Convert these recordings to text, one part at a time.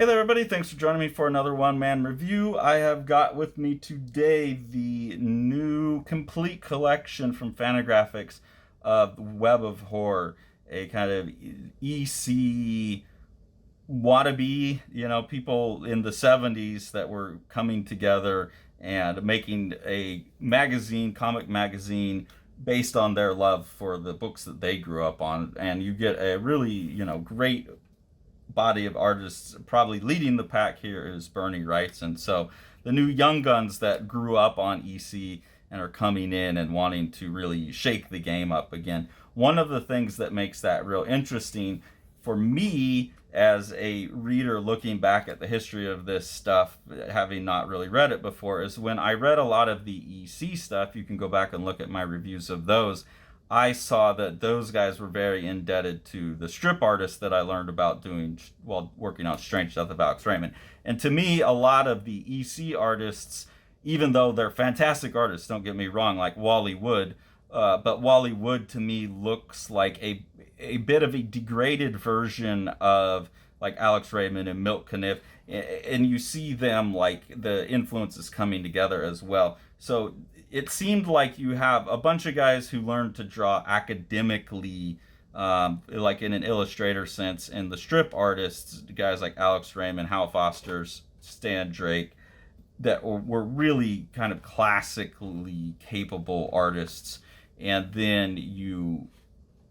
Hey there, everybody. Thanks for joining me for another one-man review. I have got with me today the new complete collection from Fantagraphics of Web of Horror, a kind of EC wannabe, people in the 70s that were coming together and making a magazine, comic magazine, based on their love for the books that they grew up on. And you get a really, great body of artists. Probably leading the pack here is Bernie Wrightson. So the new young guns that grew up on EC and are coming in and wanting to really shake the game up again. One of the things that makes that real interesting for me as a reader looking back at the history of this stuff, having not really read it before, is when I read a lot of the EC stuff. You can go back and look at my reviews of those. I saw that those guys were very indebted to the strip artists that I learned about doing while working on Strange Death of Alex Raymond. And to me, a lot of the EC artists, even though they're fantastic artists, don't get me wrong, like Wally Wood, but Wally Wood to me looks like a bit of a degraded version of like Alex Raymond and Milt Caniff, and you see them like the influences coming together as well. So it seemed like you have a bunch of guys who learned to draw academically, like in an illustrator sense, and the strip artists, guys like Alex Raymond, Hal Foster, Stan Drake, that were really kind of classically capable artists. And then you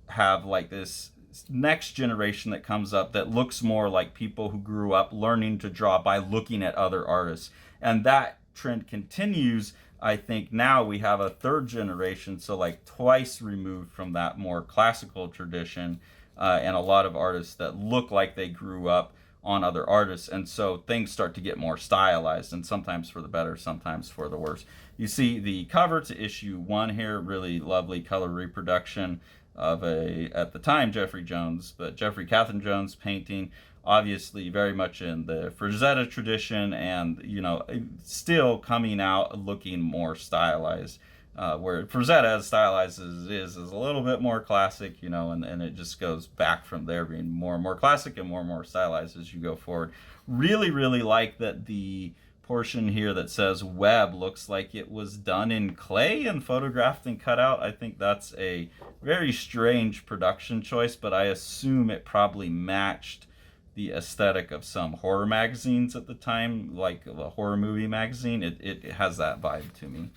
have like this next generation that comes up that looks more like people who grew up learning to draw by looking at other artists. And that trend continues. I think now we have a third generation, so like twice removed from that more classical tradition, and a lot of artists that look like they grew up on other artists. And so things start to get more stylized, and sometimes for the better, sometimes for the worse. You see the cover to issue 1 here, really lovely color reproduction of at the time, Jeffrey Catherine Jones painting, obviously very much in the Frazetta tradition, and still coming out looking more stylized, where Frazetta, as stylized as it is a little bit more classic, and it just goes back from there, being more and more classic and more stylized as you go forward. Really like that the portion here that says web looks like it was done in clay and photographed and cut out. I think that's a very strange production choice, but I assume it probably matched the aesthetic of some horror magazines at the time, like a horror movie magazine. It has that vibe to me.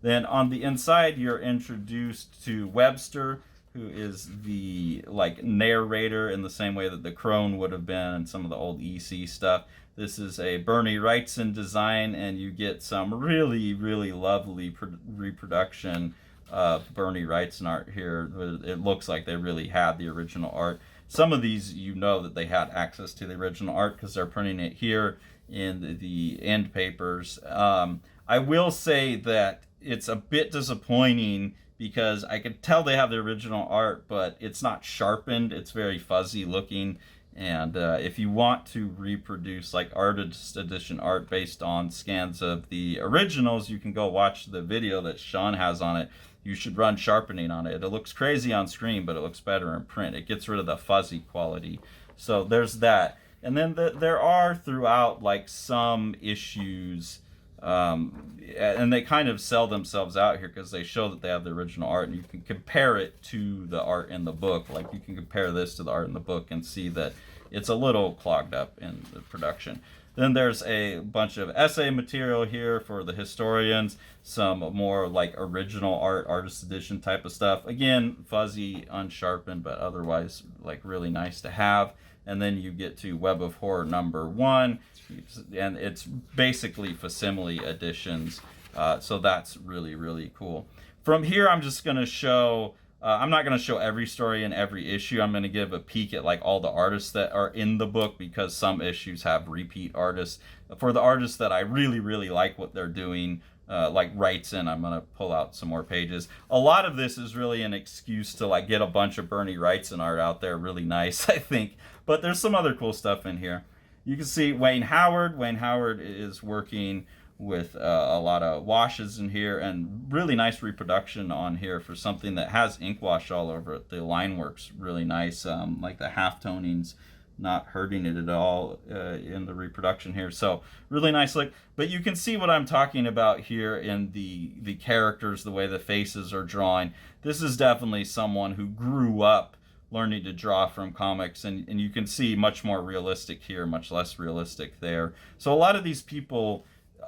Then on the inside, you're introduced to Webster, who is the like narrator in the same way that the Crone would have been in some of the old EC stuff. This is a Bernie Wrightson design, and you get some really lovely reproduction of Bernie Wrightson art here. It looks like they really had the original art. Some of these, that they had access to the original art because they're printing it here in the end papers. I will say that it's a bit disappointing because I could tell they have the original art, but it's not sharpened. It's very fuzzy looking. And if you want to reproduce like artist edition art based on scans of the originals, you can go watch the video that Sean has on it. You should run sharpening on it. It looks crazy on screen, but it looks better in print. It gets rid of the fuzzy quality. So there's that. And then there are throughout like some issues, and they kind of sell themselves out here because they show that they have the original art, and you can compare it to the art in the book. Like you can compare this to the art in the book and see that it's a little clogged up in the production. Then there's a bunch of essay material here for the historians, some more like original art, artist edition type of stuff. Again, fuzzy, unsharpened, but otherwise like really nice to have. And then you get to Web of Horror #1, and it's basically facsimile editions. So that's really cool. From here, I'm just going to show, I'm not going to show every story in every issue. I'm going to give a peek at like all the artists that are in the book, because some issues have repeat artists. For the artists that I really like what they're doing, like Wrightson, I'm going to pull out some more pages. A lot of this is really an excuse to like get a bunch of Bernie Wrightson art out there. Really nice, I think. But there's some other cool stuff in here. You can see Wayne Howard. Wayne Howard is working with a lot of washes in here, and really nice reproduction on here for something that has ink wash all over it. The line works really nice, like the half tonings not hurting it at all in the reproduction here. So really nice look. But you can see what I'm talking about here in the characters, the way the faces are drawn. This is definitely someone who grew up learning to draw from comics, and you can see much more realistic here, much less realistic there. So a lot of these people,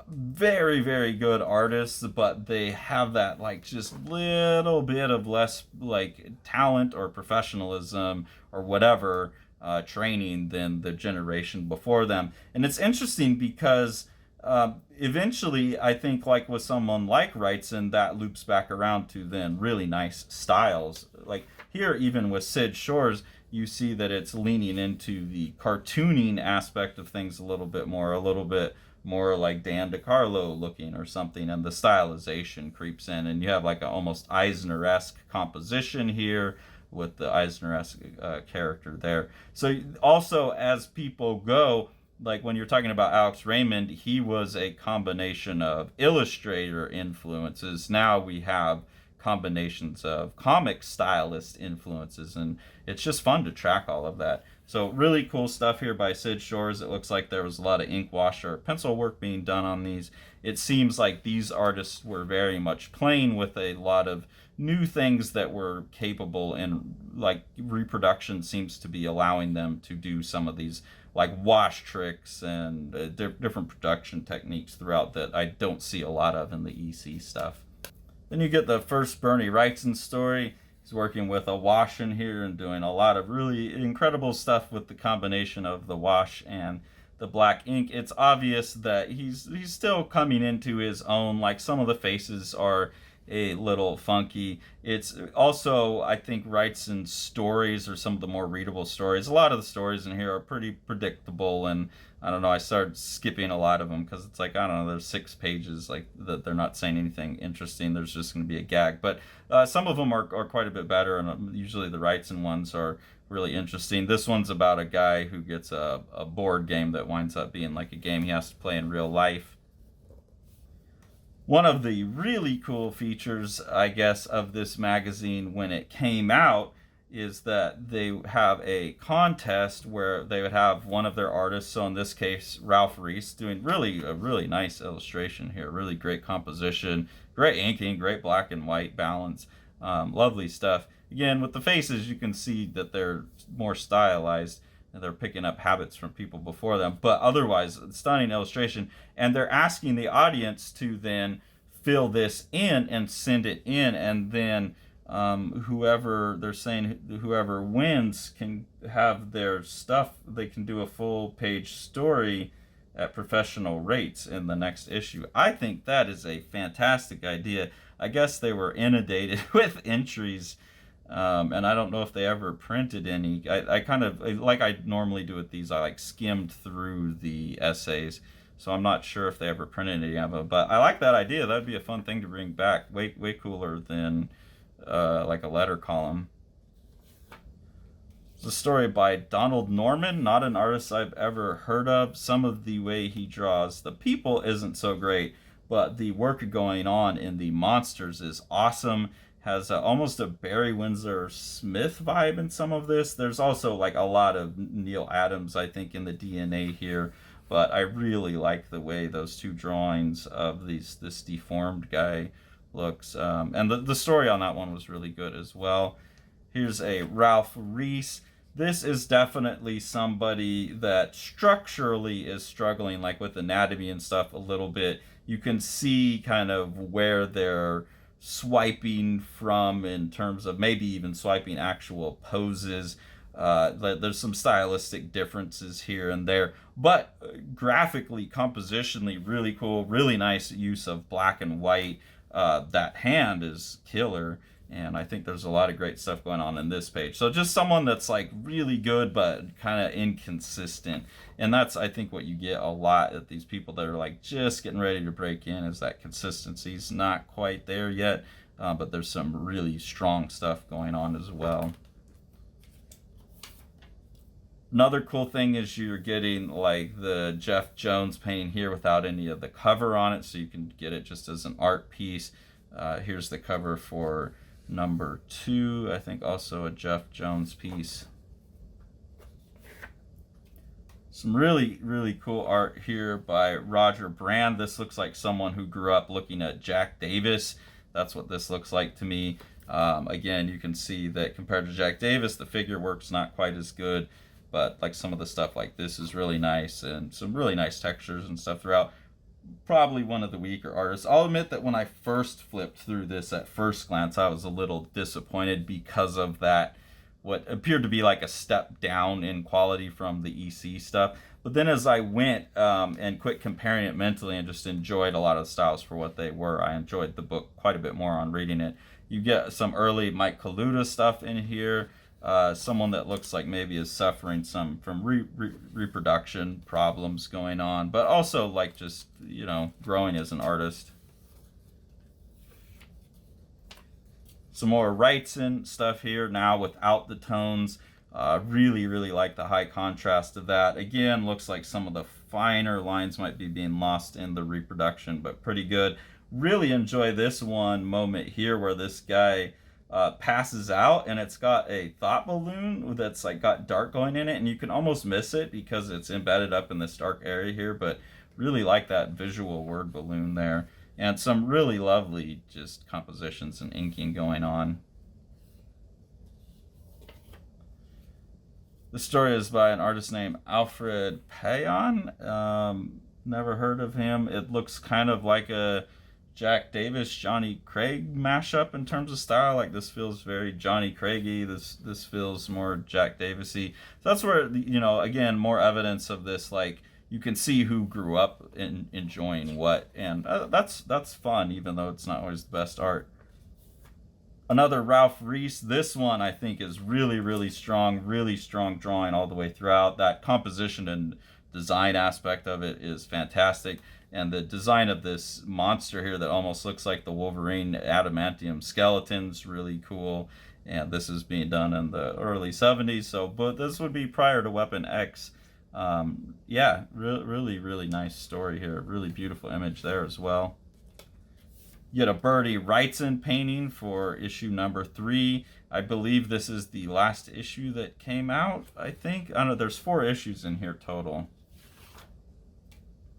very, very good artists, but they have that like just little bit of less like talent or professionalism or whatever training than the generation before them. And it's interesting because eventually, I think, like with someone like Wrightson, that loops back around to then really nice styles. Like here, even with Sid Shores, you see that it's leaning into the cartooning aspect of things a little bit more like Dan DeCarlo looking or something, and the stylization creeps in, and you have like an almost Eisner-esque composition here with the Eisner-esque character there. So also, as people go, like when you're talking about Alex Raymond, he was a combination of illustrator influences. Now we have combinations of comic stylist influences, and it's just fun to track all of that. So really cool stuff here by Sid Shores. It looks like there was a lot of ink wash or pencil work being done on these. It seems like these artists were very much playing with a lot of new things that were capable, and like reproduction seems to be allowing them to do some of these like wash tricks and different production techniques throughout that I don't see a lot of in the EC stuff. Then you get the first Bernie Wrightson story. He's working with a wash in here and doing a lot of really incredible stuff with the combination of the wash and the black ink. It's obvious that he's still coming into his own. Like some of the faces are a little funky. It's also, I think, Wrightson's stories are some of the more readable stories. A lot of the stories in here are pretty predictable, and I don't know, I started skipping a lot of them because it's like, I don't know, there's 6 pages like that they're not saying anything interesting. There's just going to be a gag. But some of them are quite a bit better, and usually the Wrightson ones are really interesting. This one's about a guy who gets a board game that winds up being like a game he has to play in real life. One of the really cool features, I guess, of this magazine when it came out is that they have a contest where they would have one of their artists, so in this case Ralph Reese, doing a really nice illustration here, really great composition, great inking, great black and white balance, lovely stuff. Again, with the faces, you can see that they're more stylized, and they're picking up habits from people before them, but otherwise stunning illustration. And they're asking the audience to then fill this in and send it in, and then whoever wins can have their stuff, they can do a full page story at professional rates in the next issue. I think that is a fantastic idea. I guess they were inundated with entries, and I don't know if they ever printed any. I kind of, like I normally do with these, I like skimmed through the essays, so I'm not sure if they ever printed any of them, but I like that idea. That'd be a fun thing to bring back. Way cooler than like a letter column. It's a story by Donald Norman, not an artist I've ever heard of. Some of the way he draws the people isn't so great, but the work going on in the monsters is awesome. Has almost a Barry Windsor Smith vibe in some of this. There's also like a lot of Neil Adams, I think, in the DNA here, but I really like the way those two drawings of this deformed guy looks. And the story on that one was really good as well. Here's a Ralph Reese. This is definitely somebody that structurally is struggling, like with anatomy and stuff a little bit. You can see kind of where they're swiping from in terms of maybe even swiping actual poses. There's some stylistic differences here and there, but graphically, compositionally, really cool, really nice use of black and white. That hand is killer, and I think there's a lot of great stuff going on in this page. So just someone that's like really good but kind of inconsistent, and that's, I think, what you get a lot at these people that are like just getting ready to break in, is that consistency's not quite there yet, but there's some really strong stuff going on as well. Another cool thing is you're getting like the Jeff Jones painting here without any of the cover on it, so you can get it just as an art piece. Here's the cover for number 2, I think also a Jeff Jones piece. Some really, really cool art here by Roger Brand. This looks like someone who grew up looking at Jack Davis. That's what this looks like to me. Again, you can see that compared to Jack Davis, the figure work's not quite as good, but like some of the stuff like this is really nice, and some really nice textures and stuff throughout. Probably one of the weaker artists. I'll admit that when I first flipped through this at first glance, I was a little disappointed because of that, what appeared to be like a step down in quality from the EC stuff. But then as I went and quit comparing it mentally and just enjoyed a lot of the styles for what they were, I enjoyed the book quite a bit more on reading it. You get some early Mike Kaluta stuff in here. Someone that looks like maybe is suffering some from reproduction problems going on, but also like just, you know, growing as an artist. Some more Wrightson stuff here now without the tones. Really, really like the high contrast of that. Again, looks like some of the finer lines might be being lost in the reproduction, but pretty good. Really enjoy this one moment here where this guy passes out, and it's got a thought balloon that's like got dark going in it, and you can almost miss it because it's embedded up in this dark area here, but really like that visual word balloon there, and some really lovely just compositions and inking going on. The story is by an artist named Alfred Payon. Never heard of him. It looks kind of like a Jack Davis, Johnny Craig mashup in terms of style. Like this feels very Johnny Craigy. This feels more Jack Davisy. So that's where, you know, again, more evidence of this. Like you can see who grew up in enjoying what, and that's fun, even though it's not always the best art. Another Ralph Reese. This one I think is really, really strong drawing all the way throughout. That composition and design aspect of it is fantastic. And the design of this monster here that almost looks like the Wolverine adamantium skeleton's really cool. And this is being done in the early 70s. So, but this would be prior to Weapon X. Yeah, really, really nice story here. Really beautiful image there as well. You get a Bertie Wrightson painting for issue number 3. I believe this is the last issue that came out, I think. I don't know, there's 4 issues in here total.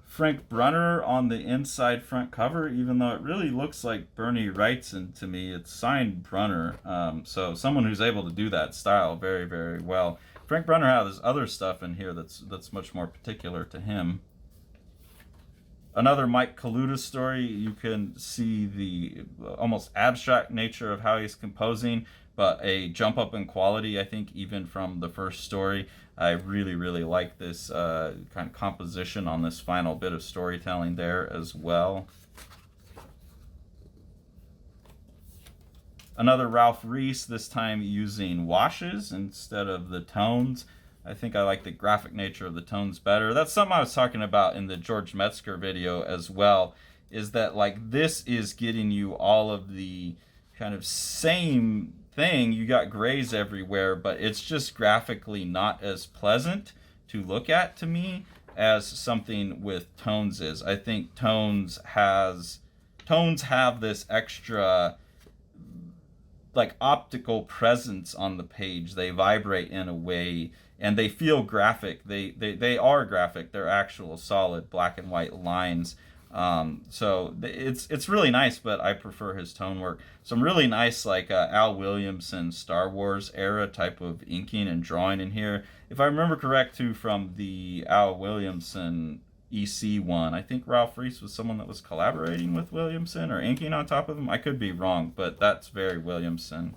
Frank Brunner on the inside front cover, even though it really looks like Bernie Wrightson to me. It's signed Brunner, so someone who's able to do that style very, very well. Frank Brunner has other stuff in here that's much more particular to him. Another Mike Kaluta story. You can see the almost abstract nature of how he's composing, but a jump up in quality, I think, even from the first story. I really, really like this kind of composition on this final bit of storytelling there as well. Another Ralph Reese, this time using washes instead of the tones. I think I like the graphic nature of the tones better. That's something I was talking about in the George Metzger video as well, is that like this is getting you all of the kind of same thing. You got grays everywhere, but it's just graphically not as pleasant to look at to me as something with tones is. I think tones have this extra like optical presence on the page. They vibrate in a way, and they feel graphic. They are graphic. They're actual solid black and white lines. So it's really nice, but I prefer his tone work. Some really nice like Al Williamson Star Wars era type of inking and drawing in here. If I remember correct too, from the Al Williamson EC one, I think Ralph Reese was someone that was collaborating with Williamson or inking on top of him. I could be wrong, but that's very Williamson.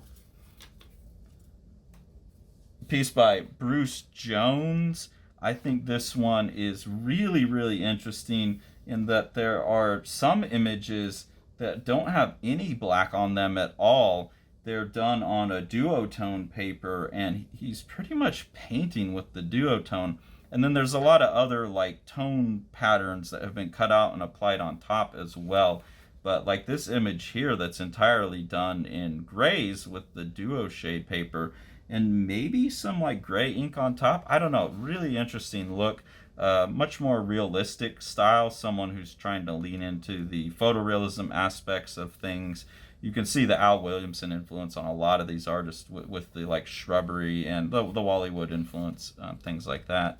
Piece by Bruce Jones. I think this one is really, really interesting in that there are some images that don't have any black on them at all. They're done on a duotone paper, and he's pretty much painting with the duotone. And then there's a lot of other like tone patterns that have been cut out and applied on top as well. But like this image here that's entirely done in grays with the duo shade paper and maybe some like gray ink on top. I don't know, really interesting look. Much more realistic style, someone who's trying to lean into the photorealism aspects of things. You can see the Al Williamson influence on a lot of these artists with the like shrubbery and the Wally Wood influence, things like that.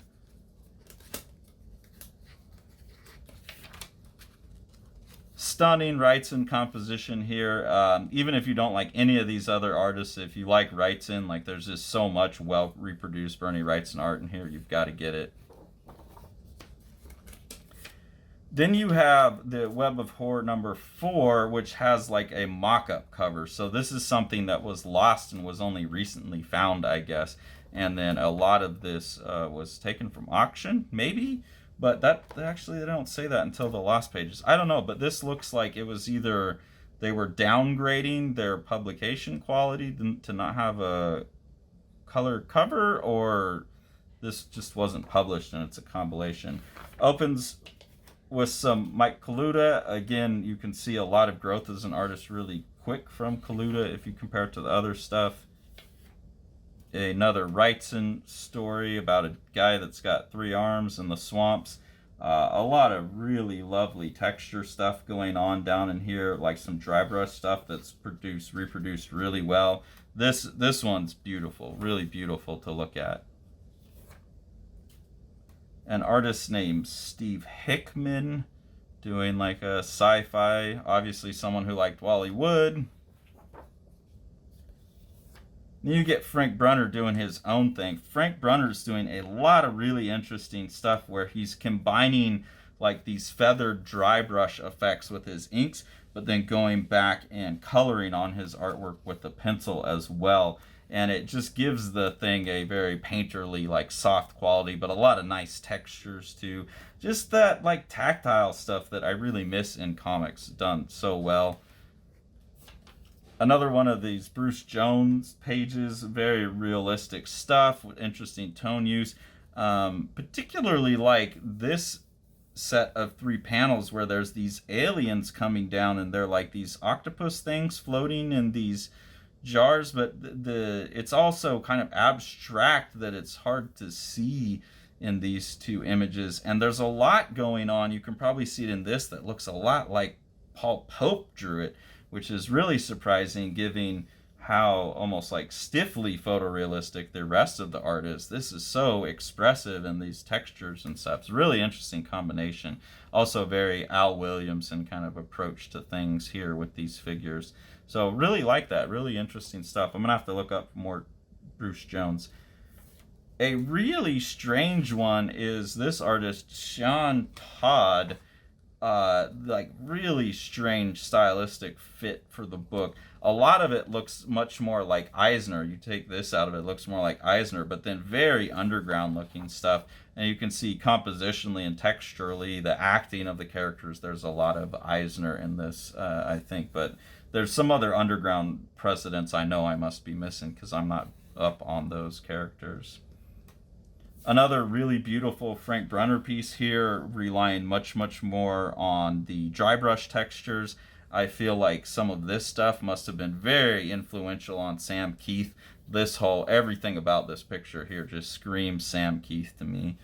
stunning Wrightson composition here. Even if you don't like any of these other artists, if you like Wrightson, like there's just so much well reproduced Bernie Wrightson art in here, you've got to get it. Then you have the Web of Horror number 4, which has like a mock-up cover. So this is something that was lost and was only recently found, I guess. And then a lot of this was taken from auction, maybe? But that actually, they don't say that until the lost pages. I don't know, but this looks like it was either they were downgrading their publication quality to not have a color cover, or this just wasn't published and it's a compilation. Opens with some Mike Kaluta. Again, you can see a lot of growth as an artist really quick from Kaluta if you compare it to the other stuff. Another Wrightson story about a guy that's got 3 arms in the swamps. A lot of really lovely texture stuff going on down in here, like some dry brush stuff that's reproduced really well. This one's beautiful, really beautiful to look at. An artist named Steve Hickman doing like a sci-fi, obviously someone who liked Wally Wood. Then you get Frank Brunner doing his own thing. Frank Brunner's doing a lot of really interesting stuff where he's combining like these feathered dry brush effects with his inks, but then going back and coloring on his artwork with the pencil as well. And it just gives the thing a very painterly, like soft quality, but a lot of nice textures too. Just that like tactile stuff that I really miss in comics, done so well. Another one of these Bruce Jones pages, very realistic stuff with interesting tone use. Particularly like this set of 3 panels where there's these aliens coming down and they're like these octopus things floating in these jars, but it's also kind of abstract that it's hard to see in these 2 images. And there's a lot going on. You can probably see it in this that looks a lot like Paul Pope drew it, which is really surprising given how almost like stiffly photorealistic the rest of the art is. This is so expressive in these textures and stuff. It's a really interesting combination. Also very Al Williamson kind of approach to things here with these figures. So really like that, really interesting stuff. I'm gonna have to look up more Bruce Jones. A really strange one is this artist, Sean Todd. Like really strange stylistic fit for the book. A lot of it looks much more like Eisner. You take this out of it, it looks more like Eisner, but then very underground looking stuff. And you can see compositionally and texturally, the acting of the characters, there's a lot of Eisner in this, I think. But there's some other underground precedents I know I must be missing because I'm not up on those characters. Another really beautiful Frank Brunner piece here, relying much more on the dry brush textures. I feel like some of this stuff must have been very influential on Sam Keith. Everything about this picture here just screams Sam Keith to me.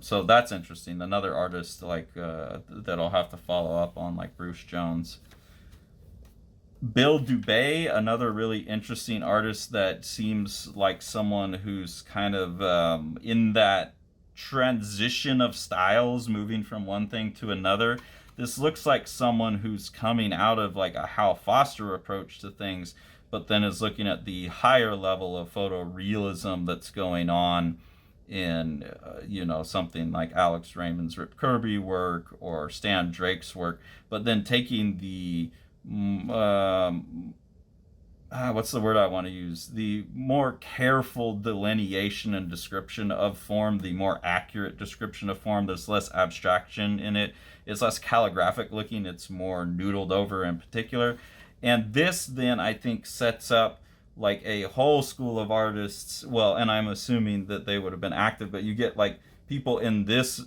So that's interesting. Another artist like that I'll have to follow up on, like Bruce Jones. Bill Dubay, another really interesting artist that seems like someone who's kind of in that transition of styles, moving from one thing to another. This looks like someone who's coming out of like a Hal Foster approach to things, but then is looking at the higher level of photorealism that's going on in, something like Alex Raymond's Rip Kirby work or Stan Drake's work, but then taking the what's the word I want to use? The more careful delineation and description of form, the more accurate description of form. There's less abstraction in it. It's less calligraphic looking. It's more noodled over in particular. And this then I think sets up like a whole school of artists. Well, and I'm assuming that they would have been active, but you get like people in this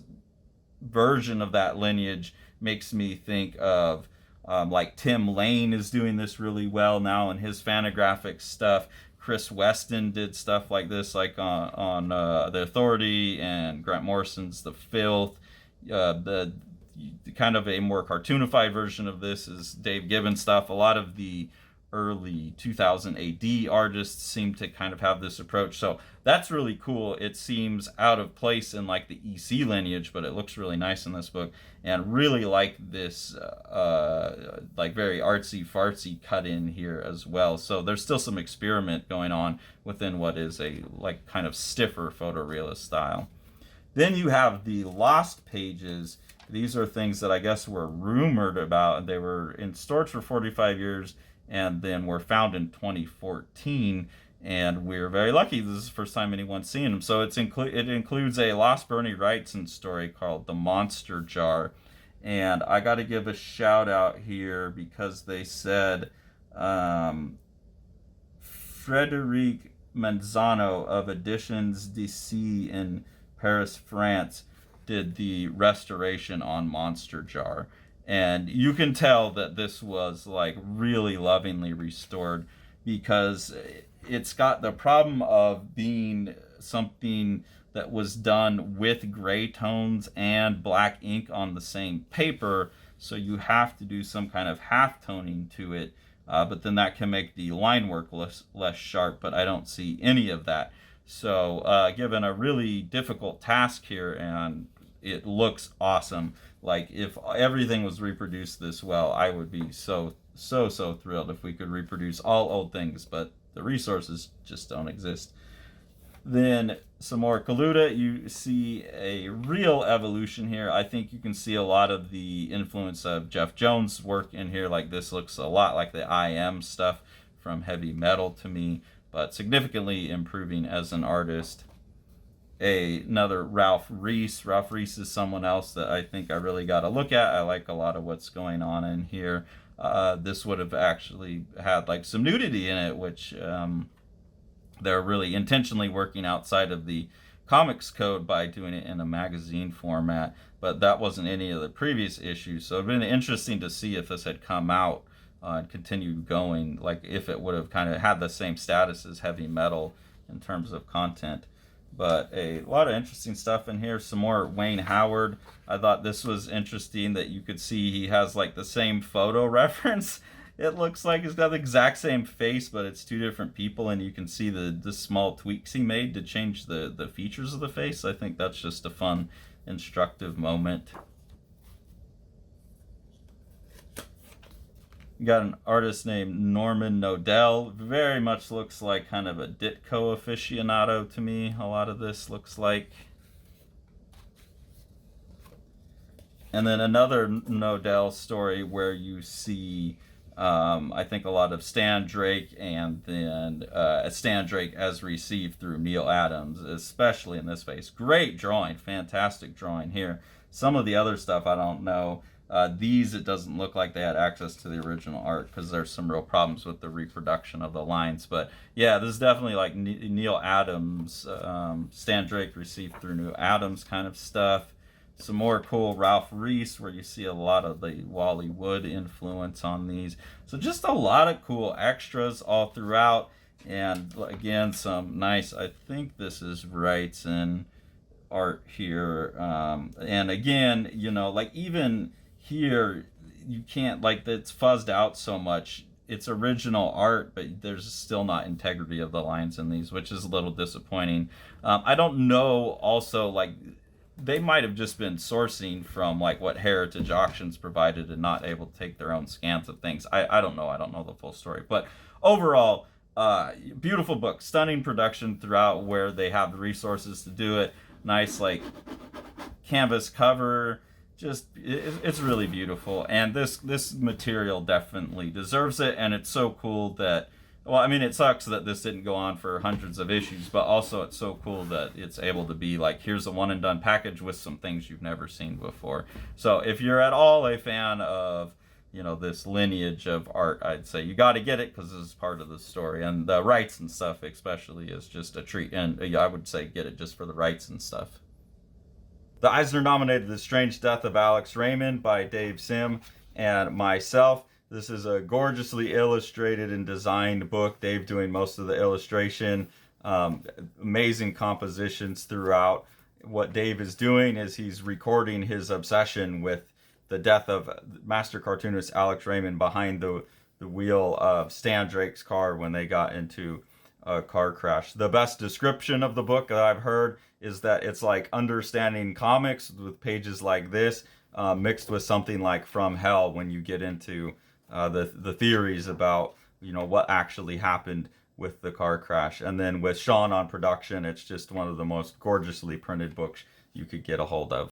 version of that lineage makes me think of like Tim Lane is doing this really well now in his Fantagraphics stuff. Chris Weston did stuff like this, like on The Authority, and Grant Morrison's The Filth. The kind of a more cartoonified version of this is Dave Gibbons stuff. A lot of the early 2000 AD artists seem to kind of have this approach. So that's really cool. It seems out of place in like the EC lineage, but it looks really nice in this book. And really like this like very artsy fartsy cut in here as well. So there's still some experiment going on within what is a like kind of stiffer photorealist style. Then you have the lost pages. These are things that I guess were rumored about. They were in storage for 45 years and then were found in 2014. And we're very lucky. This is the first time anyone's seen them. So it includes a lost Bernie Wrightson story called The Monster Jar. And I got to give a shout out here because they said Frederic Manzano of Editions DC in Paris, France, did the restoration on Monster Jar. And you can tell that this was like really lovingly restored because it's got the problem of being something that was done with gray tones and black ink on the same paper. So you have to do some kind of half toning to it. But then that can make the line work less sharp, but I don't see any of that. So given a really difficult task here, and it looks awesome. Like if everything was reproduced this well, I would be so thrilled if we could reproduce all old things, but the resources just don't exist. Then some more Kaluta. You see a real evolution here. I think you can see a lot of the influence of Jeff Jones' work in here. Like this looks a lot like the IM stuff from Heavy Metal to me, but significantly improving as an artist. Another Ralph Reese. Ralph Reese is someone else that I think I really got to look at. I like a lot of what's going on in here. This would have actually had like some nudity in it, which they're really intentionally working outside of the comics code by doing it in a magazine format, but that wasn't any of the previous issues. So it'd been interesting to see if this had come out and continued going, like if it would have kind of had the same status as Heavy Metal in terms of content. But a lot of interesting stuff in here. Some more Wayne Howard. I thought this was interesting that you could see he has like the same photo reference. It looks like he's got the exact same face, but it's two different people, and you can see the small tweaks he made to change the features of the face. I think that's just a fun, instructive moment. You got an artist named Norman Nodell. Very much looks like kind of a Ditko aficionado to me. A lot of this looks like. And then another Nodell story where you see, I think, a lot of Stan Drake, and then Stan Drake as received through Neil Adams, especially in this face. Great drawing, fantastic drawing here. Some of the other stuff I don't know. These, it doesn't look like they had access to the original art because there's some real problems with the reproduction of the lines. But yeah, this is definitely like Neil Adams, Stan Drake received through Neil Adams kind of stuff. Some more cool Ralph Reese where you see a lot of the Wally Wood influence on these. So just a lot of cool extras all throughout. And again, some nice, I think this is Wrightson art here. And again, you know, like even here, you can't, like, it's fuzzed out so much. It's original art, but there's still not integrity of the lines in these, which is a little disappointing. I don't know also, like, they might have just been sourcing from, like, what Heritage Auctions provided and not able to take their own scans of things. I don't know. I don't know the full story. But overall, beautiful book. Stunning production throughout where they have the resources to do it. Nice, like, canvas cover. Just it's really beautiful, and this material definitely deserves it. And it's so cool that, well, I mean, it sucks that this didn't go on for hundreds of issues, but also it's so cool that it's able to be like, here's a one and done package with some things you've never seen before. So if you're at all a fan of, you know, this lineage of art, I'd say you got to get it because this is part of the story, and the rights and stuff especially is just a treat. And I would say get it just for the rights and stuff. The Eisner nominated The Strange Death of Alex Raymond by Dave Sim and myself. This is a gorgeously illustrated and designed book. Dave doing most of the illustration. Amazing compositions throughout. What Dave is doing is he's recording his obsession with the death of master cartoonist Alex Raymond behind the wheel of Stan Drake's car when they got into a car crash. The best description of the book that I've heard is that it's like understanding comics with pages like this, mixed with something like From Hell when you get into the theories about what actually happened with the car crash. And then with Sean on production, it's just one of the most gorgeously printed books you could get a hold of.